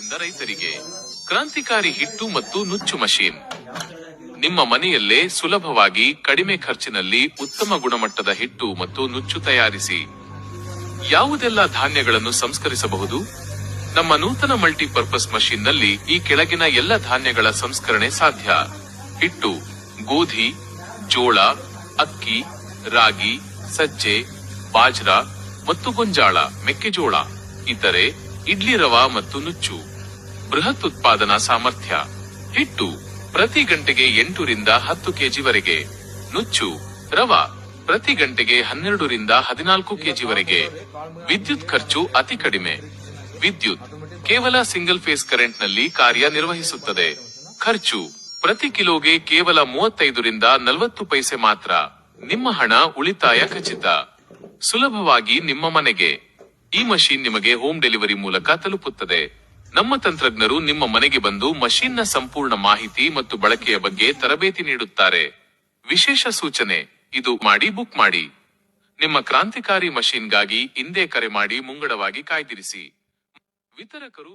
ಸರ್ಕಾರದಿಂದ ರೈತರಿಗೆ. ಕ್ರಾಂತಿಕಾರಿ ಹಿಟ್ಟು ಮತ್ತು ನುಚ್ಚು ಮಷೀನ್. ನಿಮ್ಮ ಮನೆಯಲ್ಲೇ ಸುಲಭವಾಗಿ ಕಡಿಮೆ ಖರ್ಚಿನಲ್ಲಿ ಉತ್ತಮ ಗುಣಮಟ್ಟದ ಹಿಟ್ಟು ಮತ್ತು ನುಚ್ಚು ತಯಾರಿಸಿ. ಯಾವುದೆಲ್ಲ ಧಾನ್ಯಗಳನ್ನು ಸಂಸ್ಕರಿಸಬಹುದು? ನಮ್ಮ ನೂತನ ಮಲ್ಟಿಪರ್ಪಸ್ ಮಷೀನ್ ನಲ್ಲಿ ಈ ಕೆಳಗಿನ ಎಲ್ಲ ಧಾನ್ಯಗಳ ಸಂಸ್ಕರಣೆ ಸಾಧ್ಯ. ಹಿಟ್ಟು: ಗೋಧಿ, ಜೋಳ, ಅಕ್ಕಿ, ರಾಗಿ, ಸಜ್ಜೆ, ಬಾಜ್ರಾ ಮತ್ತು ಗೋಂಜಾಳ, ಮೆಕ್ಕೆಜೋಳ. ಇತರೆ: ಇಡ್ಲಿ ರವಾ ಮತ್ತು ನುಚ್ಚು. ಬೃಹತ್ ಉತ್ಪಾದನಾ ಸಾಮರ್ಥ್ಯ. ಹಿಟ್ಟು ಪ್ರತಿ ಗಂಟೆಗೆ 8 ರಿಂದ 10 ಕೆಜಿವರೆಗೆ. ನುಚ್ಚು, ರವಾ ಪ್ರತಿ ಗಂಟೆಗೆ 12 ರಿಂದ 14 ಕೆಜಿವರೆಗೆ. ವಿದ್ಯುತ್ ಖರ್ಚು ಅತಿ ಕಡಿಮೆ. ವಿದ್ಯುತ್ ಕೇವಲ ಸಿಂಗಲ್ ಫೇಸ್ ಕರೆಂಟ್ ನಲ್ಲಿ ಕಾರ್ಯನಿರ್ವಹಿಸುತ್ತದೆ. ಖರ್ಚು ಪ್ರತಿ ಕಿಲೋಗೆ ಕೇವಲ 35 ರಿಂದ 40 ಪೈಸೆ ಮಾತ್ರ. ನಿಮ್ಮ ಹಣ ಉಳಿತಾಯ ಖಚಿತ. ಸುಲಭವಾಗಿ ನಿಮ್ಮ ಮನೆಗೆ. ಈ ಮಷೀನ್ ನಿಮಗೆ ಹೋಮ್ ಡೆಲಿವರಿ ಮೂಲಕ ತಲುಪುತ್ತದೆ. ನಮ್ಮ ತಂತ್ರಜ್ಞರು ನಿಮ್ಮ ಮನೆಗೆ ಬಂದು ಮಷೀನ್ನ ಸಂಪೂರ್ಣ ಮಾಹಿತಿ ಮತ್ತು ಬಳಕೆಯ ಬಗ್ಗೆ ತರಬೇತಿ ನೀಡುತ್ತಾರೆ. ವಿಶೇಷ ಸೂಚನೆ: ಇದು ಮಾಡಿ ಬುಕ್ ಮಾಡಿ. ನಿಮ್ಮ ಕ್ರಾಂತಿಕಾರಿ ಮಷೀನ್ಗಾಗಿ ಇಂದೇ ಕರೆ ಮಾಡಿ ಮುಂಗಡವಾಗಿ ಕಾಯ್ದಿರಿಸಿ. ವಿತರಕರು